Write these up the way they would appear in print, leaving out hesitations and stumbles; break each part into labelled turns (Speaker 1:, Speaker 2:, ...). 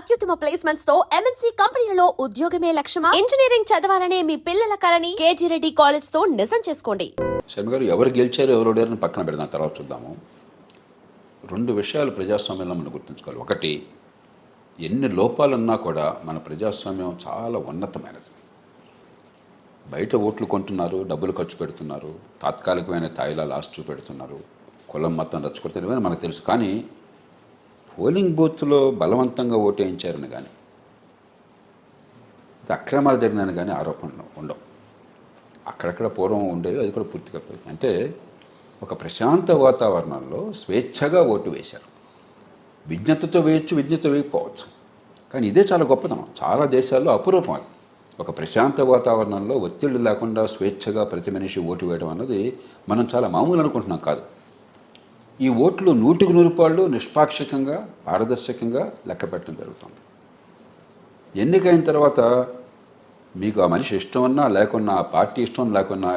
Speaker 1: అత్యుత్తమ ప్లేస్మెంట్స్ తో ఎంఎన్సీ కంపెనీలలో ఉద్యోగమే లక్ష్యమా? ఇంజనీరింగ్ చదవాలనే మీ పిల్లల కలని కేజీ రెడ్డి కాలేజ్ తో నిజం చేసుకోండి.
Speaker 2: శర్మ గారు, ఎవరు గెలిచారు ఎవరు ఓడారని పక్కన పెడదాం, తర్వాత చూద్దాము. రెండు విషయాలు ప్రజాస్వామ్యంలో మనం గుర్తుంచుకోవాలి. ఒకటి, ఎన్ని లోపాలున్నా కూడా మన ప్రజాస్వామ్యం చాలా ఉన్నతమైనది. బయట ఓట్లు కొంటున్నారు, డబ్బులు ఖర్చు పెడుతున్నారు, తాత్కాలికమైన తాయిలా లాస్ట్ చూపెడుతున్నారు, కులం మతం రచ్చగొడుతున్నారు, ఇవన్నీ మనకు తెలుసు. కానీ పోలింగ్ బూత్లో బలవంతంగా ఓటు వేయించారని కానీ, అక్రమాలు జరిగినని కానీ ఆరోపణలు ఉండవు. అక్కడక్కడ పూర్వం ఉండేవి, అది కూడా పూర్తిగా పోయింది. అంటే ఒక ప్రశాంత వాతావరణంలో స్వేచ్ఛగా ఓటు వేశారు. విజ్ఞతతో వేయచ్చు, విజ్ఞత వేయకపోవచ్చు, కానీ ఇదే చాలా గొప్పతనం. చాలా దేశాల్లో అపురూపం అది. ఒక ప్రశాంత వాతావరణంలో ఒత్తిళ్లు లేకుండా స్వేచ్ఛగా ప్రతి మనిషి ఓటు వేయడం అన్నది మనం చాలా మామూలు అనుకుంటున్నాం, కాదు. ఈ ఓట్లు 100% నిష్పాక్షికంగా, పారదర్శకంగా లెక్క పెట్టడం జరుగుతుంది. ఎన్నికైన తర్వాత మీకు ఆ మనిషి ఇష్టం ఉన్నా లేకున్నా, ఆ పార్టీ ఇష్టం లేకున్నా,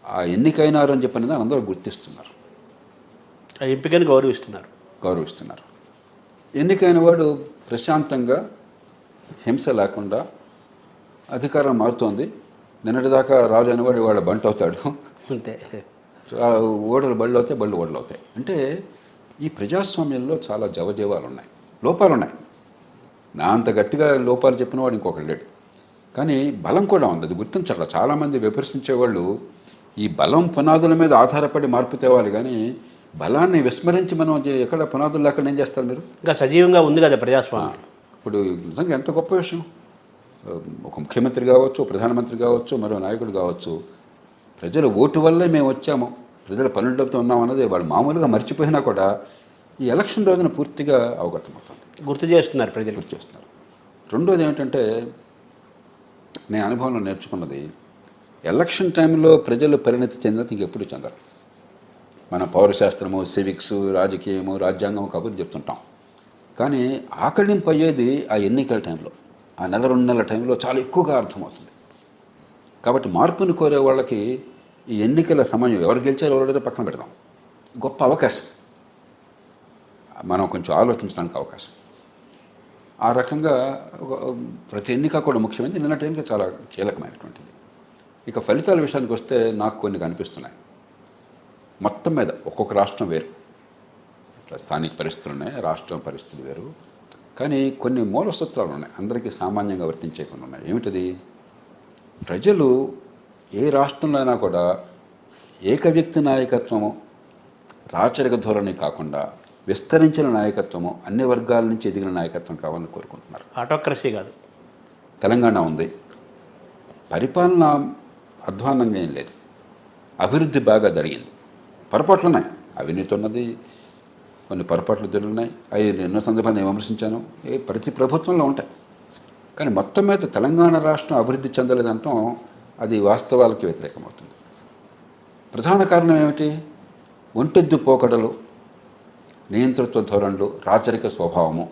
Speaker 2: ఆ ఎన్నికైనారు అని చెప్పినది అందరూ గుర్తిస్తున్నారు,
Speaker 3: ఆ ఎంపికను
Speaker 2: గౌరవిస్తున్నారు. ఎన్నికైన వాడు ప్రశాంతంగా, హింస లేకుండా అధికారం మారుతోంది. నిన్నటిదాకా రాజు అనేవాడు వాడు బంట్ అవుతాడు,
Speaker 3: అంతే.
Speaker 2: ఓడలు బళ్ళు అవుతాయి, బళ్ళు ఓడలు అవుతాయి. అంటే ఈ ప్రజాస్వామ్యంలో చాలా జవజీవాలు ఉన్నాయి, లోపాలు ఉన్నాయి. నా అంత గట్టిగా లోపాలు చెప్పిన వాడు ఇంకొకటి లేడు. కానీ బలం కూడా ఉంది, అది గుర్తించాలి. చాలామంది విమర్శించేవాళ్ళు ఈ బలం పునాదుల మీద ఆధారపడి మార్పు తేవాలి, కానీ బలాన్ని విస్మరించి మనం ఎక్కడ పునాదులు లేకుండా ఏం చేస్తారు మీరు?
Speaker 3: ఇంకా సజీవంగా ఉంది కదా ప్రజాస్వామ్యం.
Speaker 2: ఇప్పుడు నిజంగా ఎంత గొప్ప విషయం. ఒక ముఖ్యమంత్రి కావచ్చు, ప్రధానమంత్రి కావచ్చు, మరో నాయకుడు కావచ్చు, ప్రజల ఓటు వల్లే మేము వచ్చాము, ప్రజల పనులతో ఉన్నాం అన్నది వాళ్ళు మామూలుగా మర్చిపోయినా కూడా ఈ ఎలక్షన్ రోజున పూర్తిగా అవగతమవుతుంది,
Speaker 3: గుర్తు చేస్తున్నారు ప్రజలు.
Speaker 2: గుర్తు చేస్తున్నారు. రెండోది ఏమిటంటే, నేను అనుభవంలో నేర్చుకున్నది, ఎలక్షన్ టైంలో ప్రజలు పరిణతి చెందినది ఇంకెప్పుడు చెందరు. మన పౌరశాస్త్రము, సివిక్స్, రాజకీయము, రాజ్యాంగం కబుర్లు చెప్తుంటాం, కానీ ఆకళింపు అయ్యేది ఆ ఎన్నికల టైంలో, ఆ 1-2 నెలల టైంలో చాలా ఎక్కువగా అర్థమవుతుంది. కాబట్టి మార్పుని కోరే వాళ్ళకి ఈ ఎన్నికల సమయం, ఎవరు గెలిచారో ఎవరైతే పక్కన పెడదాం, గొప్ప అవకాశం, మనం కొంచెం ఆలోచించడానికి అవకాశం. ఆ రకంగా ప్రతి ఎన్నిక కూడా ముఖ్యమైనది, నిన్నటి ఎన్నిక చాలా కీలకమైనటువంటిది. ఇక ఫలితాల విషయానికి వస్తే నాకు కొన్ని కనిపిస్తున్నాయి. మొత్తం మీద ఒక్కొక్క రాష్ట్రం వేరు, స్థానిక పరిస్థితులు ఉన్నాయి, రాష్ట్రం పరిస్థితులు వేరు, కానీ కొన్ని మూల సూత్రాలు ఉన్నాయి, అందరికీ సామాన్యంగా వర్తించే కొన్ని ఉన్నాయి. ఏమిటది? ప్రజలు ఏ రాష్ట్రంలో అయినా కూడా ఏకవ్యక్తి నాయకత్వము, రాచరిక ధోరణి కాకుండా విస్తరించిన నాయకత్వము, అన్ని వర్గాల నుంచి ఎదిగిన నాయకత్వం కావాలని కోరుకుంటున్నారు.
Speaker 3: ఆటోక్రసీ కాదు.
Speaker 2: తెలంగాణ ఉంది, పరిపాలన అధ్వాన్నంగా ఏం లేదు, అభివృద్ధి బాగా జరిగింది. పొరపాట్లు ఉన్నాయి, అవినీతి ఉన్నది, కొన్ని పొరపాట్లు జరుగుతున్నాయి, అవి ఎన్నో సందర్భాలు నేను విమర్శించాను, ప్రతి ప్రభుత్వంలో ఉంటాయి. కానీ మొత్తం మీద తెలంగాణ రాష్ట్రం అభివృద్ధి చెందలేదంటాం అది వాస్తవాలకి వ్యతిరేకమవుతుంది. ప్రధాన కారణం ఏమిటి? ఒంటెద్దు పోకడలు, నియంతృత్వ ధోరణులు, రాచరిక స్వభావము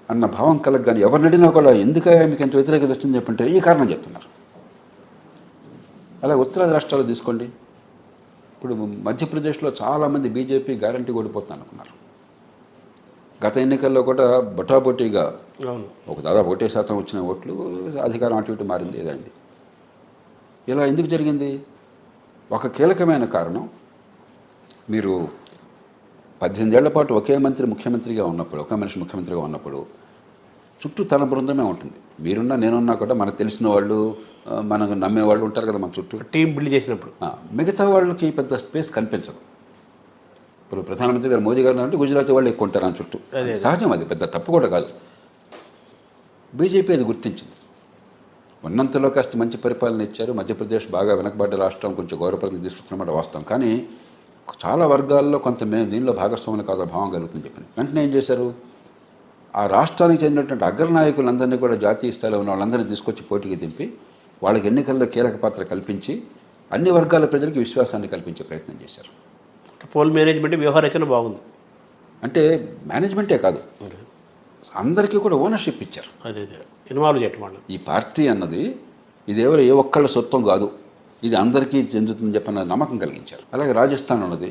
Speaker 2: అన్న భావం కలగని ఎవరినడినా కూడా ఎందుకయ్యా మీకు ఎంత వ్యతిరేకత వచ్చింది చెప్పంటే ఈ కారణం చెప్తున్నారు. అలాగే ఉత్తరాది రాష్ట్రాలు తీసుకోండి. ఇప్పుడు మధ్యప్రదేశ్లో చాలామంది బీజేపీ గ్యారంటీ ఓడిపోతాను అనుకున్నారు. గత ఎన్నికల్లో కూడా బొటాబొటీగా ఒక దాదాపు 1% వచ్చిన ఓట్లు, అధికారం అటు ఇటు మారింది, ఏదైంది. ఇలా ఎందుకు జరిగింది? ఒక కీలకమైన కారణం, మీరు 18 ఏళ్ల పాటు ఒకే మంత్రి ముఖ్యమంత్రిగా ఉన్నప్పుడు, ఒకే మనిషి ముఖ్యమంత్రిగా ఉన్నప్పుడు చుట్టూ తన బృందమే ఉంటుంది. మీరున్నా నేనున్నా కూడా మనకు తెలిసిన వాళ్ళు, మనకు నమ్మేవాళ్ళు ఉంటారు కదా మన చుట్టూ.
Speaker 3: టీం బిల్డ్ చేసినప్పుడు
Speaker 2: మిగతా వాళ్ళకి పెద్ద స్పేస్ కనిపించదు. ఇప్పుడు ప్రధానమంత్రి గారు మోదీ గారు అంటే గుజరాతీ వాళ్ళు ఎక్కువ ఉంటారు అని చుట్టూ, సహజం, అది పెద్ద తప్పు కూడా కాదు. బీజేపీ అది గుర్తించింది, ఉన్నంతలో కాస్త మంచి పరిపాలన ఇచ్చారు. మధ్యప్రదేశ్ బాగా వెనకబడ్డ రాష్ట్రం, కొంచెం గౌరవప్రదం తీసుకుంటున్నమాట వాస్తవం, కానీ చాలా వర్గాల్లో కొంత మేము దీనిలో భాగస్వాములు కాదు భావం కలుగుతుందని చెప్పిన వెంటనే ఏం చేశారు? ఆ రాష్ట్రానికి చెందినటువంటి అగ్రనాయకులందరినీ కూడా జాతీయ స్థాయిలో ఉన్న వాళ్ళందరినీ తీసుకొచ్చి పోటీకి దింపి వాళ్ళకి ఎన్నికల్లో కీలక పాత్ర కల్పించి అన్ని వర్గాల ప్రజలకు విశ్వాసాన్ని కల్పించే ప్రయత్నం చేశారు.
Speaker 3: పోల్ మేనేజ్మెంట్, వ్యవహారచన బాగుంది.
Speaker 2: అంటే మేనేజ్మెంటే కాదు, అందరికీ కూడా ఓనర్షిప్ ఇచ్చారు.
Speaker 3: అదే ఇన్వాల్వ్ చేయటం.
Speaker 2: ఈ పార్టీ అన్నది ఇదేవో ఏ ఒక్కళ్ళ సొత్వం కాదు, ఇది అందరికీ చెందుతుందని చెప్పిన నమ్మకం కలిగించారు. అలాగే రాజస్థాన్ ఉన్నది,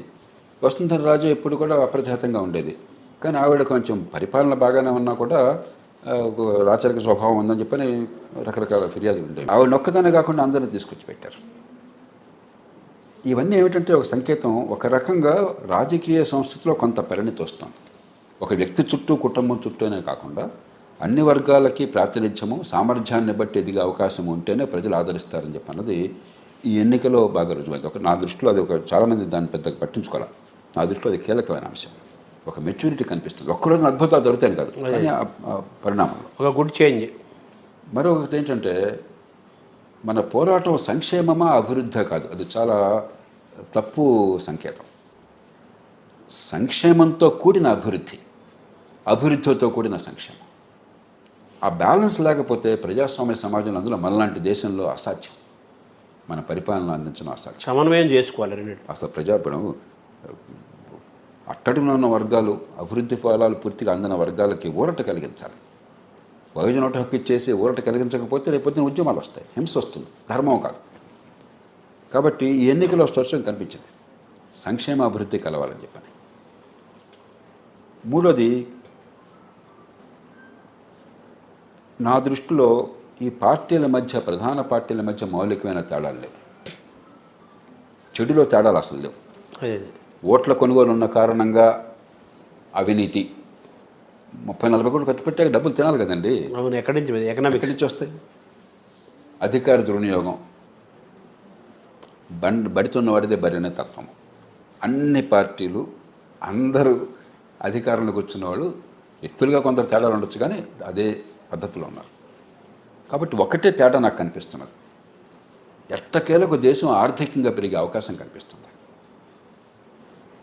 Speaker 2: వసుంధర రాజే ఎప్పుడు కూడా అప్రతిహతంగా ఉండేది, కానీ ఆవిడ కొంచెం పరిపాలన బాగానే ఉన్నా కూడా రాచరిక స్వభావం ఉందని చెప్పని రకరకాల ఫిర్యాదులు ఉండేవి. ఆవిడ నొక్కదానే కాకుండా అందరిని తీసుకొచ్చి పెట్టారు. ఇవన్నీ ఏమిటంటే ఒక సంకేతం, ఒక రకంగా రాజకీయ సంస్కృతిలో కొంత పరిణితి వస్తుంది. ఒక వ్యక్తి చుట్టూ, కుటుంబం చుట్టూనే కాకుండా అన్ని వర్గాలకి ప్రాతినిధ్యము, సామర్థ్యాన్ని బట్టి ఎదిగే అవకాశం ఉంటేనే ప్రజలు ఆదరిస్తారని చెప్పి అన్నది ఈ ఎన్నికలో బాగా రుజువైంది. నా దృష్టిలో అది చాలామంది దాన్ని పెద్దగా పట్టించుకోవాలి. నా దృష్టిలో అది కీలకమైన అంశం. ఒక మెచ్యూరిటీ కనిపిస్తుంది. ఒక్కరోజు అద్భుతాలు దొరుకుతాయి కాదు, కానీ పరిణామాలు
Speaker 3: ఒక గుడ్ చేంజ్.
Speaker 2: మరొకటి ఏంటంటే, మన పోరాటం సంక్షేమమా అభివృద్ధి కాదు, అది చాలా తప్పు సంకేతం. సంక్షేమంతో కూడిన అభివృద్ధి, అభివృద్ధితో కూడిన సంక్షేమం. ఆ బ్యాలెన్స్ లేకపోతే ప్రజాస్వామ్య సమాజంలో, అందులో మనలాంటి దేశంలో అసాధ్యం. మన పరిపాలన అందించడం అసాధ్యం.
Speaker 3: సమన్వయం చేసుకోవాలి రెండింటి.
Speaker 2: అసలు ప్రజాపడం అట్టడిలో ఉన్న వర్గాలు, అభివృద్ధి ఫలాలు పూర్తిగా అందిన వర్గాలకి ఊరట కలిగించాలి. బహుజనోట హక్కు ఇచ్చేసి ఊరట కలిగించకపోతే రేపొద్దున ఉద్యమాలు వస్తాయి, హింస వస్తుంది, ధర్మం కాదు. కాబట్టి ఈ ఎన్నికలో స్పష్టంగా కనిపించింది సంక్షేమ అభివృద్ధి కలవాలని చెప్పని. మూడోది, నా దృష్టిలో ఈ పార్టీల మధ్య, ప్రధాన పార్టీల మధ్య మౌలికమైన తేడాలు లేవు. చెడులో తేడాలు అసలు లేవు.
Speaker 3: అదే
Speaker 2: ఓట్ల కొనుగోలు ఉన్న కారణంగా అవినీతి, 30-40 కోట్లు ఖర్చు పెట్టాక డబ్బులు తినాలి కదండి.
Speaker 3: అవును, ఎక్కడి నుంచి
Speaker 2: ఎక్కడి నుంచి వస్తాయి? అధికార దుర్వినియోగం, బడితున్న వాడిదే బరినే తత్వం. అన్ని పార్టీలు, అందరూ అధికారంలోకి వచ్చిన వాళ్ళు వ్యక్తులుగా కొందరు తేడాలు ఉండొచ్చు, కానీ అదే పద్ధతిలో ఉన్నారు. కాబట్టి ఒకటే తేడా నాకు కనిపిస్తున్నది, ఎట్టకేలకు దేశం ఆర్థికంగా పెరిగే అవకాశం కనిపిస్తుంది.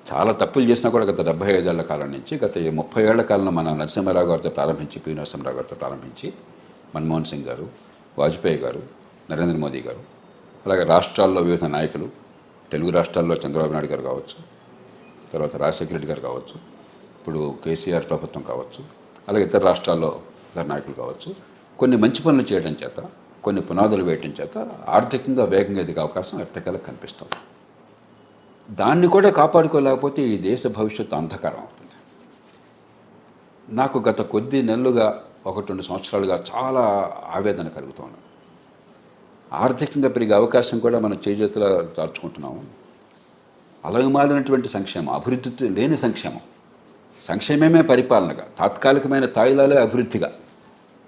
Speaker 2: చాలా తప్పులు చేసినా కూడా గత 75 ఏళ్ల కాలం నుంచి, గత 30 ఏళ్ల కాలంలో మన నరసింహారావు గారితో ప్రారంభించి, పి నరసింహారావు గారితో ప్రారంభించి, మన్మోహన్ సింగ్ గారు, వాజ్పేయి గారు, నరేంద్ర మోదీ గారు, అలాగే రాష్ట్రాల్లో వివిధ నాయకులు, తెలుగు రాష్ట్రాల్లో చంద్రబాబు నాయుడు గారు కావచ్చు, తర్వాత రాజశేఖర రెడ్డి గారు కావచ్చు, ఇప్పుడు కేసీఆర్ ప్రభుత్వం కావచ్చు, అలాగే ఇతర రాష్ట్రాల్లో ఇతర నాయకులు కావచ్చు, కొన్ని మంచి పనులు చేయడం చేత, కొన్ని పునాదులు వేయడం చేత ఆర్థికంగా వేగంగా ఎదిగే అవకాశం ఎట్టకేలకు కనిపిస్తుంది. దాన్ని కూడా కాపాడుకోలేకపోతే ఈ దేశ భవిష్యత్తు అంధకారం అవుతుంది. నాకు గత కొద్ది నెలలుగా, 1-2 సంవత్సరాలుగా చాలా ఆవేదన కలుగుతున్నాను. ఆర్థికంగా పెరిగే అవకాశం కూడా మనం చేజేతులా దాచుకుంటున్నాము. అలగమాలినటువంటి సంక్షేమం, అభివృద్ధి లేని సంక్షేమం, సంక్షేమమే పరిపాలనగా, తాత్కాలికమైన తాయిలాలే అభివృద్ధిగా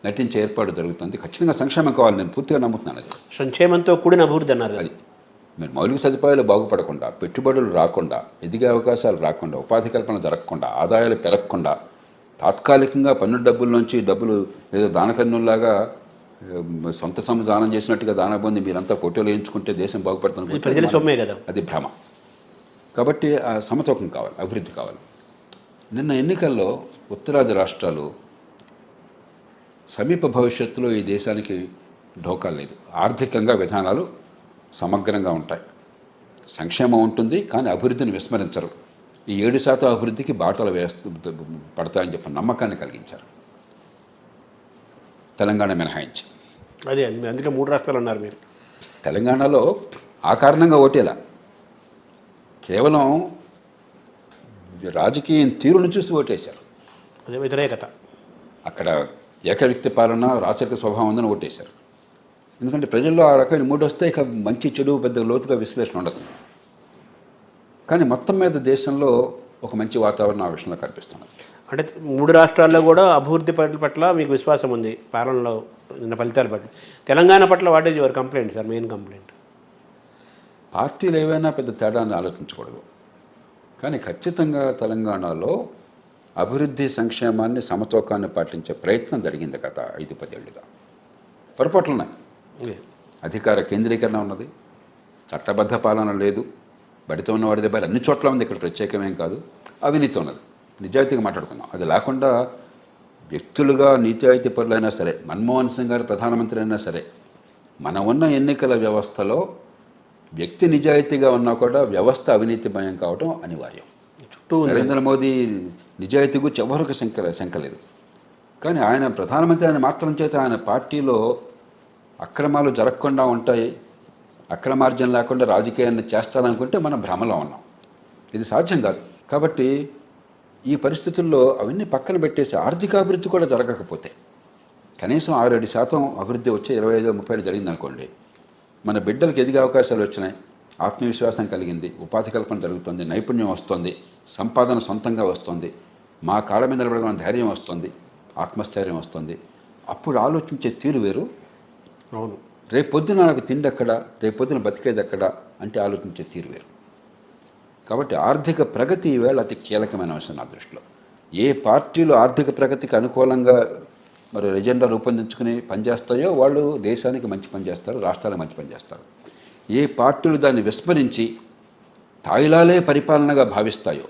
Speaker 2: నటించే ఏర్పాటు జరుగుతుంది. ఖచ్చితంగా సంక్షేమం కావాలి, నేను పూర్తిగా నమ్ముతున్నాను. అది
Speaker 3: సంక్షేమంతో కూడిన అభివృద్ధి అన్నారు.
Speaker 2: అది మీరు మౌలిక సదుపాయాలు బాగుపడకుండా, పెట్టుబడులు రాకుండా, ఎదిగే అవకాశాలు రాకుండా, ఉపాధి కల్పన జరగకుండా, ఆదాయాలు పెరగకుండా, తాత్కాలికంగా పన్ను డబ్బుల్లోంచి డబ్బులు ఏదో దానకన్నుల్లాగా సొంత సొమ్ము దానం చేసినట్టుగా దాన పొంది మీరంతా ఫోటోలు వేయించుకుంటే దేశం బాగుపడుతుంది,
Speaker 3: ప్రజల సొమ్మే కదా,
Speaker 2: అది భ్రమ. కాబట్టి ఆ సమతూకం కావాలి, అభివృద్ధి కావాలి. నిన్న ఎన్నికల్లో ఉత్తరాది రాష్ట్రాలు సమీప భవిష్యత్తులో ఈ దేశానికి ఢోకా లేదు. ఆర్థికంగా విధానాలు సమగ్రంగా ఉంటాయి, సంక్షేమం ఉంటుంది, కానీ అభివృద్ధిని విస్మరించరు. ఈ 7% అభివృద్ధికి బాటలు పడతాయని చెప్పి నమ్మకాన్ని కలిగించారు, తెలంగాణ మినహాయించి.
Speaker 3: అదే అందుకే 3 రాష్ట్రాలు అన్నారు మీరు.
Speaker 2: తెలంగాణలో ఆ కారణంగా ఓటేలా, కేవలం రాజకీయ తీరును చూసి ఓటేశారు.
Speaker 3: అదే వ్యతిరేకత.
Speaker 2: అక్కడ ఏకవ్యక్తి పాలన, రాచరిక స్వభావం ఉందని ఓటేశారు. ఎందుకంటే ప్రజల్లో ఆ రకమైన మూడు వస్తే ఇక మంచి చెడు పెద్ద లోతుగా విశ్లేషణ ఉండదు. కానీ మొత్తం మీద దేశంలో ఒక మంచి వాతావరణం ఆ విషయంలో కనిపిస్తున్నది.
Speaker 3: అంటే 3 రాష్ట్రాల్లో కూడా అభివృద్ధి పట్ల మీకు విశ్వాసం ఉంది పాలనలో, నిన్న ఫలితాలు పట్ల. తెలంగాణ పట్ల what is your complaint sir, main complaint?
Speaker 2: పార్టీలు ఏవైనా పెద్ద తేడాన్ని ఆలోచించకూడదు, కానీ ఖచ్చితంగా తెలంగాణలో అభివృద్ధి, సంక్షేమాన్ని, సమతూకాన్ని పాటించే ప్రయత్నం జరిగింది గత 5-10 ఏళ్ళుగా. పొరపాట్లు ఉన్నాయి, అధికార కేంద్రీకరణ ఉన్నది, చట్టబద్ధ పాలన లేదు, బడితో ఉన్న వాడి దగ్గర అన్ని చోట్ల ఉంది, ఇక్కడ ప్రత్యేకమేం కాదు. అవినీతి ఉన్నది, నిజాయితీగా మాట్లాడుకుందాం. అది లేకుండా వ్యక్తులుగా నిజాయితీ పరులైనా సరే, మన్మోహన్ సింగ్ గారు ప్రధానమంత్రి అయినా సరే, మన ఉన్న ఎన్నికల వ్యవస్థలో వ్యక్తి నిజాయితీగా ఉన్నా కూడా వ్యవస్థ అవినీతిమయం కావడం అనివార్యం. చుట్టూ నరేంద్ర మోదీ నిజాయితీ గురించి ఎవరికి శంక లేదు. కానీ ఆయన ప్రధానమంత్రి అయిన మాత్రం చేత ఆయన పార్టీలో అక్రమాలు జరగకుండా ఉంటాయి, అక్రమార్జన లేకుండా రాజకీయాన్ని చేస్తారనుకుంటే మనం భ్రమలో ఉన్నాం. ఇది సాధ్యం కాదు. కాబట్టి ఈ పరిస్థితుల్లో అవన్నీ పక్కన పెట్టేసి ఆర్థికాభివృద్ధి కూడా జరగకపోతే, కనీసం 6-7% అభివృద్ధి వచ్చే 25-30 జరిగిందనుకోండి, మన బిడ్డలకు ఎదిగే అవకాశాలు వచ్చినాయి, ఆత్మవిశ్వాసం కలిగింది, ఉపాధి కల్పన జరుగుతుంది, నైపుణ్యం వస్తుంది, సంపాదన సొంతంగా వస్తుంది, మా కాళ్ళ మీద నిలబడగల ధైర్యం వస్తుంది, ఆత్మస్థైర్యం వస్తుంది. అప్పుడు ఆలోచించే తీరు వేరు.
Speaker 3: అవును.
Speaker 2: రేపొద్దున నాకు తిండి ఎక్కడ, రేపొద్దున బతికేది ఎక్కడ అంటే ఆలోచించే తీరు వేరు. కాబట్టి ఆర్థిక ప్రగతి ఈవేళ అతి కీలకమైన అంశం నా దృష్టిలో. ఏ పార్టీలు ఆర్థిక ప్రగతికి అనుకూలంగా మరి ఎజెండా రూపొందించుకుని పనిచేస్తాయో వాళ్ళు దేశానికి మంచి పని చేస్తారు, రాష్ట్రాలకు మంచి పని చేస్తారు. ఏ పార్టీలు దాన్ని విస్మరించి తాయిలాలే పరిపాలనగా భావిస్తాయో,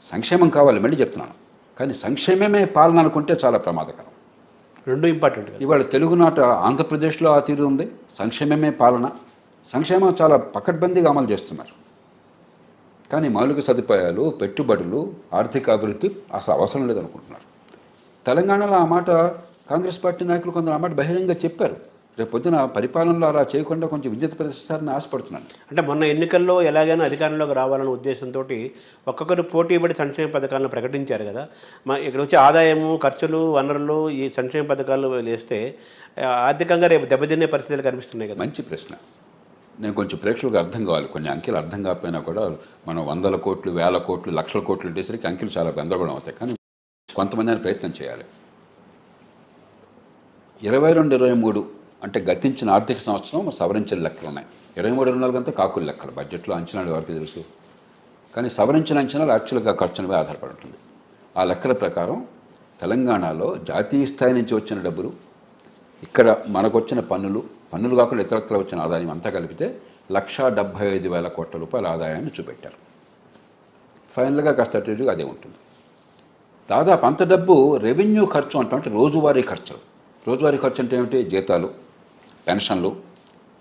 Speaker 2: సంక్షేమం కావాలి మళ్ళీ చెప్తున్నాను, కానీ సంక్షేమమే పాలన అనుకుంటే చాలా ప్రమాదకరం.
Speaker 3: రెండు ఇంపార్టెంట్.
Speaker 2: ఇవాళ తెలుగునాట ఆంధ్రప్రదేశ్లో ఆ తీరు ఉంది, సంక్షేమమే పాలన. సంక్షేమం చాలా పకడ్బందీగా అమలు చేస్తున్నారు, కానీ మౌలిక సదుపాయాలు, పెట్టుబడులు, ఆర్థిక అభివృద్ధి అసలు అవసరం లేదనుకుంటున్నారు. తెలంగాణలో ఆ మాట కాంగ్రెస్ పార్టీ నాయకులు కొందరు ఆ మాట బహిరంగంగా చెప్పారు. రేపు పొద్దున పరిపాలనలో అలా చేయకుండా కొంచెం విద్యుత్ ప్రతిష్టాన్ని ఆశపడుతున్నాను.
Speaker 3: అంటే మొన్న ఎన్నికల్లో ఎలాగైనా అధికారంలోకి రావాలనే ఉద్దేశంతో ఒక్కొక్కరు పోటీ పడి సంక్షేమ పథకాలను ప్రకటించారు కదా. ఇక్కడ వచ్చే ఆదాయము, ఖర్చులు, వనరులు ఈ సంక్షేమ పథకాలు వేస్తే ఆర్థికంగా రేపు దెబ్బతినే పరిస్థితులు కనిపిస్తున్నాయి కదా.
Speaker 2: మంచి ప్రశ్న. నేను కొంచెం ప్రేక్షకులకు అర్థం కావాలి, కొన్ని అంకెలు అర్థం కాకపోయినా కూడా మనం 100 కోట్లు, 1000 కోట్లు, లక్షల కోట్లు ఉండేసరికి అంకెలు చాలా గందరగోళం అవుతాయి. కానీ కొంతమంది ప్రయత్నం చేయాలి. 22-23 అంటే గతించిన ఆర్థిక సంవత్సరం సవరించిన లెక్కలు ఉన్నాయి. 23-24 అంతా కాకుల లెక్కలు, బడ్జెట్లో అంచనాలు ఎవరికి తెలుసు. కానీ సవరించిన అంచనాలు యాక్చువల్గా ఖర్చులపై ఆధారపడి ఉంటుంది. ఆ లెక్కల ప్రకారం తెలంగాణలో జాతీయ స్థాయి నుంచి వచ్చిన డబ్బులు, ఇక్కడ మనకు వచ్చిన పన్నులు కాకుండా ఇతరత్ర వచ్చిన ఆదాయం అంతా కలిపితే 1,75,000 కోట్ల రూపాయల ఆదాయాన్ని చూపెట్టారు. ఫైనల్గా కాస్త అటు అదే ఉంటుంది. దాదాపు అంత డబ్బు రెవెన్యూ ఖర్చు అంటాం, అంటే రోజువారీ ఖర్చులు. రోజువారీ ఖర్చు అంటే ఏమిటి? జీతాలు, పెన్షన్లు,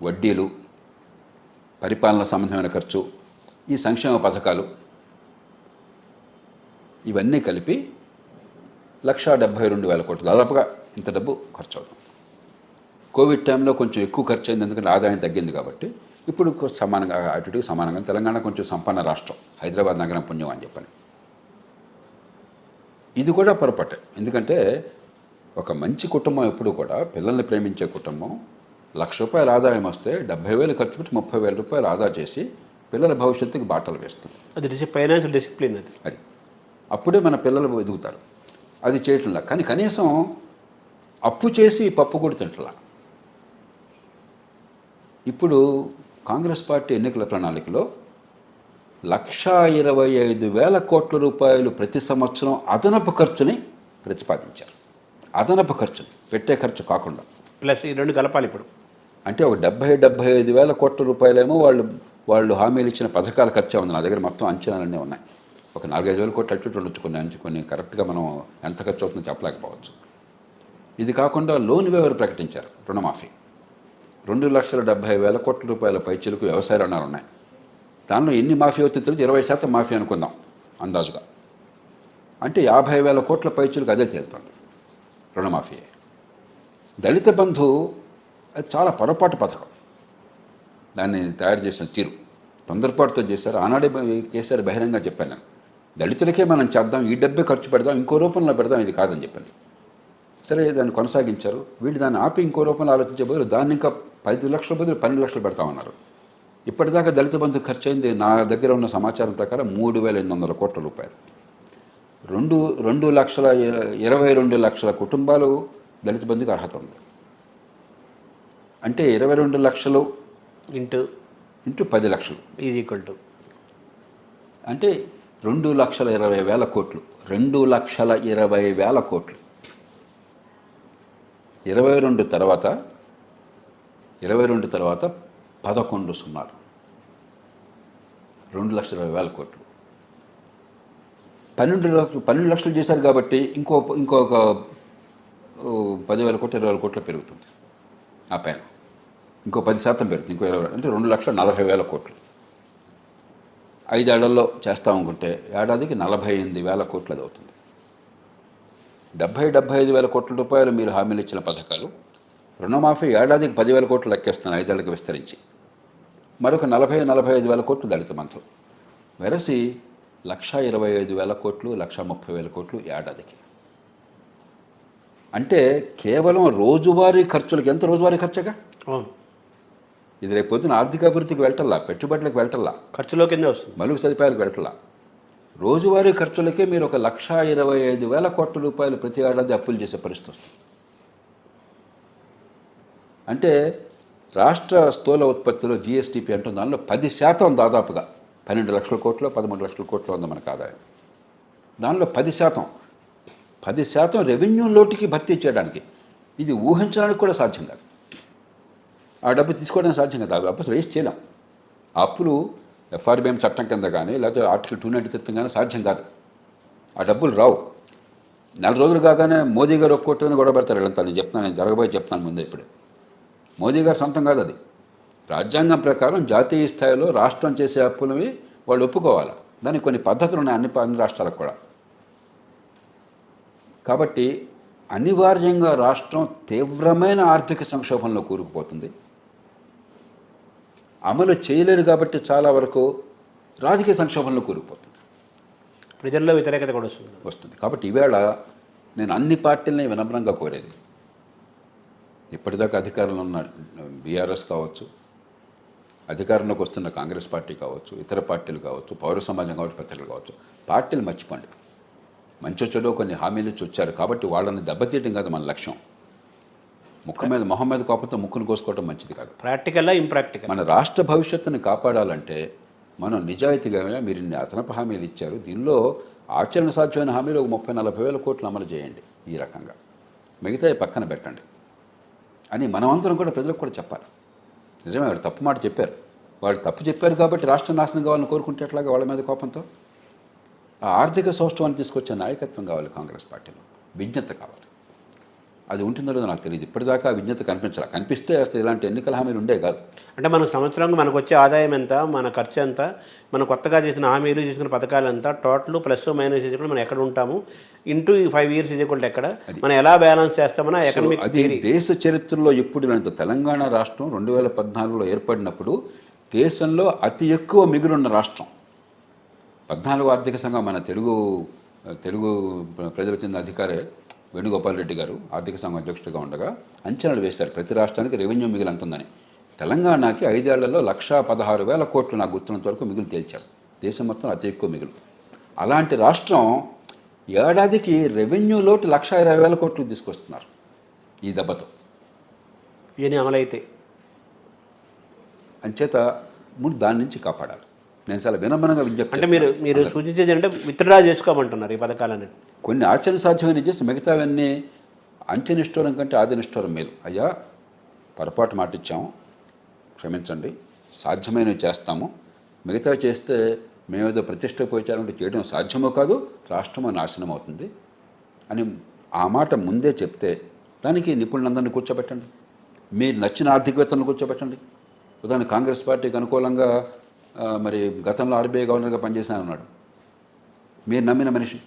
Speaker 2: వడ్డీలు, పరిపాలన సంబంధమైన ఖర్చు, ఈ సంక్షేమ పథకాలు, ఇవన్నీ కలిపి 1,72,000 కోట్లు, దాదాపుగా ఇంత డబ్బు ఖర్చు అవుతుంది. కోవిడ్ టైంలో కొంచెం ఎక్కువ ఖర్చు అయింది, ఎందుకంటే ఆదాయం తగ్గింది కాబట్టి. ఇప్పుడు సమానంగా అటుకి సమానంగా తెలంగాణ కొంచెం సంపన్న రాష్ట్రం, హైదరాబాద్ నగరం పుణ్యం అని చెప్పని. ఇది కూడా పొరపాటే. ఎందుకంటే ఒక మంచి కుటుంబం ఎప్పుడు కూడా, పిల్లల్ని ప్రేమించే కుటుంబం, ₹1,00,000 ఆదాయం వస్తే 70,000 ఖర్చు పెట్టి ₹30,000 ఆదా చేసి పిల్లల భవిష్యత్తుకి బాటలు వేస్తుంది.
Speaker 3: అది ఫైనాన్షియల్ డిసిప్లిన్.
Speaker 2: అది అప్పుడే మన పిల్లలు ఎదుగుతారు. అది చేయట్లా. కానీ కనీసం అప్పు చేసి పప్పు కూడా తింటలా. ఇప్పుడు కాంగ్రెస్ పార్టీ ఎన్నికల ప్రణాళికలో 1,25,000 కోట్ల రూపాయలు ప్రతి సంవత్సరం అదనపు ఖర్చుని ప్రతిపాదించారు. అదనపు ఖర్చుని, పెట్టే ఖర్చు కాకుండా.
Speaker 3: ప్లస్ ఈ రెండు కలపాలి ఇప్పుడు. అంటే
Speaker 2: ఒక 70,000-75,000 కోట్ల రూపాయలేమో వాళ్ళు హామీలు ఇచ్చిన పథకాల ఖర్చే ఉంది. నా దగ్గర మొత్తం అంచనాలన్నీ ఉన్నాయి. ఒక 4-5,000 కోట్లు అటు ఉండొచ్చు, కొన్ని కరెక్ట్గా మనం ఎంత ఖర్చు అవుతుందో చెప్పలేకపోవచ్చు. ఇది కాకుండా లోన్ వేవర్ ప్రకటించారు, రుణమాఫీ. 2,70,000 కోట్ల రూపాయల పైచీలకు వ్యవసాయ రుణాలు ఉన్నాయి. దానిలో ఎన్ని మాఫీ అవుతుందో తెలియదు, 20% మాఫీ అనుకుందాం అందాజుగా. అంటే 50,000 కోట్ల పైచీలకు అదే తేలుతుంది రుణమాఫీ. దళిత బంధు అది చాలా పొరపాటు పథకం. దాన్ని తయారు చేసిన తీరు తొందరపాటుతో చేశారు. ఆనాడే కేసీఆర్ బహిరంగ చెప్పాను నేను, దళితులకే మనం చేద్దాం, ఈ డబ్బే ఖర్చు పెడదాం, ఇంకో రూపంలో పెడదాం, ఇది కాదని చెప్పాను. సరే, దాన్ని కొనసాగించారు. వీళ్ళు దాన్ని ఆపి ఇంకో రూపంలో ఆలోచించే బదులు దాన్ని ఇంకా 10 లక్షల బదులు 12 లక్షలు పెడతామన్నారు. ఇప్పటిదాకా దళిత బంధు ఖర్చు అయింది నా దగ్గర ఉన్న సమాచారం ప్రకారం 3,800 కోట్ల రూపాయలు. 2,22 లక్షల కుటుంబాలు దళిత బంధుకి అర్హత ఉంది. అంటే 22 లక్షలు ఇంటూ 10 లక్షలు
Speaker 3: ఈజ్ ఈక్వల్ టు
Speaker 2: అంటే 2,20,000 కోట్లు. 2,20,000 కోట్లు. 22 తర్వాత 11 సున్నాలు, 2,20,000 కోట్లు. 12 లక్షలు చేశారు కాబట్టి ఇంకొక 10,000 కోట్లు, 20,000 కోట్లు పెరుగుతుంది. ఆ పైన ఇంకో 10% పెరుగుతుంది, ఇంకో 20, అంటే 2,40,000 కోట్లు. 5 ఏళ్లలో చేస్తామనుకుంటే ఏడాదికి 48,000 కోట్లు అది అవుతుంది. 70,000-75,000 కోట్ల రూపాయలు మీరు హామీలు ఇచ్చిన పథకాలు, రుణమాఫీ ఏడాదికి 10,000 కోట్లు లెక్కేస్తున్నాను 5 ఏళ్ళకి విస్తరించి. మరొక 40,000-45,000 కోట్లు దళిత బంధు. వెరసి 1,25,000 కోట్లు, 1,30,000 కోట్లు ఏడాదికి. అంటే కేవలం రోజువారీ ఖర్చులకి ఎంత రోజువారీ ఖర్చుగా
Speaker 3: అవును,
Speaker 2: ఇది రేపు పొద్దున ఆర్థిక అభివృద్ధికి వెళ్ళటల్లా, పెట్టుబడులకు వెళ్ళటల్లా,
Speaker 3: ఖర్చులో కింద వస్తుంది.
Speaker 2: మలుగు సదుపాయాలకు వెళ్ళటల్లా. రోజువారీ ఖర్చులకే మీరు 1,25,000 కోట్ల రూపాయలు ప్రతి ఏడాది అప్పులు చేసే పరిస్థితి వస్తుంది. అంటే రాష్ట్ర స్థూల ఉత్పత్తిలో జిఎస్టిపి అంటుంది, దానిలో 10% దాదాపుగా 12 లక్షల కోట్లు 13 లక్షల కోట్లు ఉంది మనకు ఆదాయం. దానిలో 10% రెవెన్యూ లోటుకి భర్తీ చేయడానికి ఇది ఊహించడానికి కూడా సాధ్యం కాదు. ఆ డబ్బు తీసుకోవడానికి సాధ్యం కాదు. ఆ డబ్బు రేస్ చేయలేం. ఆ అప్పులు ఎఫ్ఆర్బిఎం చట్టం కింద కానీ లేకపోతే ఆర్టికల్ 293 కానీ సాధ్యం కాదు. ఆ డబ్బులు రావు. నెల రోజులు కాగానే మోదీ గారు ఒక్కొక్కటిని గొడవ పెడతారు. వీళ్ళంతా నేను చెప్తున్నాను, నేను జరగబోయి చెప్తాను ముందే. ఇప్పుడు మోదీ గారు సొంతం కాదు అది. రాజ్యాంగం ప్రకారం జాతీయ స్థాయిలో రాష్ట్రం చేసే అప్పులవి వాళ్ళు ఒప్పుకోవాలి. దానికి కొన్ని పద్ధతులు ఉన్నాయి అన్ని రాష్ట్రాలకు కూడా. కాబట్టి అనివార్యంగా రాష్ట్రం తీవ్రమైన ఆర్థిక సంక్షోభంలో కూరుకుపోతుంది. అమలు చేయలేరు కాబట్టి చాలా వరకు రాజకీయ సంక్షోభంలో కూరుకుపోతుంది,
Speaker 3: ప్రజల్లో వ్యతిరేకత కూడా
Speaker 2: వస్తుంది. కాబట్టి ఈవేళ నేను అన్ని పార్టీలని వినమ్రంగా కోరేది, ఇప్పటిదాకా అధికారంలో ఉన్న బీఆర్ఎస్ కావచ్చు, అధికారంలోకి వస్తున్న కాంగ్రెస్ పార్టీ కావచ్చు, ఇతర పార్టీలు కావచ్చు, పౌర సమాజం కావచ్చు, పత్రికలు కావచ్చు, పార్టీలు మర్చిపోండి. మంచి చెడు కొన్ని హామీలు ఇచ్చి వచ్చారు కాబట్టి వాళ్ళని దెబ్బతీయడం కాదు మన లక్ష్యం. మొహం మీద కోపంతో ముక్కును కోసుకోవడం మంచిది కాదు.
Speaker 3: ప్రాక్టికల్లా ఇంప్రాక్టికల్.
Speaker 2: మన రాష్ట్ర భవిష్యత్తుని కాపాడాలంటే మనం నిజాయితీగా మీరు ఇన్ని అదనపు హామీలు ఇచ్చారు, దీనిలో ఆచరణ సాధ్యమైన హామీలు 30-40 వేల కోట్లు అమలు చేయండి, ఈ రకంగా మిగతా పక్కన పెట్టండి అని మనమంతరం కూడా ప్రజలకు కూడా చెప్పాలి. నిజమే, వాడు తప్పు మాట చెప్పారు. వాళ్ళు తప్పు చెప్పారు కాబట్టి రాష్ట్ర నాశనం కావాలని కోరుకుంటే ఎట్లాగా వాళ్ళ మీద కోపంతో. ఆ ఆర్థిక సౌష్ఠవాన్ని తీసుకొచ్చే నాయకత్వం కావాలి కాంగ్రెస్ పార్టీలో, విజ్ఞత కావాలి. అది ఉంటుందో లేదో నాకు తెలియదు. ఇప్పటిదాకా విజ్ఞత కనిపిస్తే అసలు ఇలాంటి ఎన్నికల హామీలు ఉండే కాదు.
Speaker 3: అంటే మన సంవత్సరంగా మనకు వచ్చే ఆదాయం ఎంత, మన ఖర్చు ఎంత, మనం కొత్తగా చేసిన హామీలు చేసిన పథకాలు ఎంత, టోటల్ ప్లస్ మైనస్ కూడా మనం ఎక్కడ ఉంటాము, ఇంటూ 5 years కూడా ఎక్కడ మనం ఎలా బ్యాలెన్స్ చేస్తామన్నా ఎకనామిక్.
Speaker 2: అది దేశ చరిత్రలో ఎప్పుడు లేనంత. తెలంగాణ రాష్ట్రం 2014లో ఏర్పడినప్పుడు దేశంలో అతి ఎక్కువ మిగులున్న రాష్ట్రం. 14వ ఆర్థిక సంఘం మన తెలుగు ప్రజలకు చెందిన అధికారే వేణుగోపాల్ రెడ్డి గారు ఆర్థిక సంఘం అధ్యక్షుడిగా ఉండగా అంచనాలు వేశారు ప్రతి రాష్ట్రానికి రెవెన్యూ మిగులు అంటుందని. తెలంగాణకి 5 ఏళ్లలో 1,16,000 కోట్లు నాకు గుర్తున్నంత వరకు మిగులు తేల్చారు. దేశం మొత్తం అతి ఎక్కువ మిగులు. అలాంటి రాష్ట్రం ఏడాదికి రెవెన్యూ లోటు 1,20,000 కోట్లు తీసుకొస్తున్నారు ఈ దెబ్బతో.
Speaker 3: ఇవన్నీ అమలైతే
Speaker 2: అంచేత ముందు దాని నుంచి కాపాడాలి. నేను చాలా వినమ్రంగా విజ్ఞప్తి.
Speaker 3: అంటే మీరు సూచించేది అంటే విత్డ్రా చేసుకోమంటున్నారు ఈ పథకాలని.
Speaker 2: కొన్ని ఆచరణ సాధ్యమైన చేసి మిగతావన్నీ అంచెనిష్ఠూరం కంటే ఆదినిష్ఠూరం మేలు. అయ్యా పొరపాటు మాట ఇచ్చాము, క్షమించండి, సాధ్యమైనవి చేస్తాము, మిగతా చేస్తే మేమేదో ప్రతిష్ట పోయించాలంటే చేయడం సాధ్యమో కాదు, రాష్ట్రమో నాశనం అవుతుంది అని ఆ మాట ముందే చెప్తే దానికి నిపుణులందరినీ కూర్చోబెట్టండి, మీరు నచ్చిన ఆర్థికవేత్తలను కూర్చోబెట్టండి. ఉదాహరణ కాంగ్రెస్ పార్టీకి అనుకూలంగా మరి గతంలో ఆర్బీఐ గవర్నర్గా పనిచేశానన్నాడు, మీరు నమ్మిన మనిషి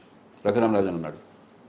Speaker 2: రఘురామరాజన్ ఉన్నాడు.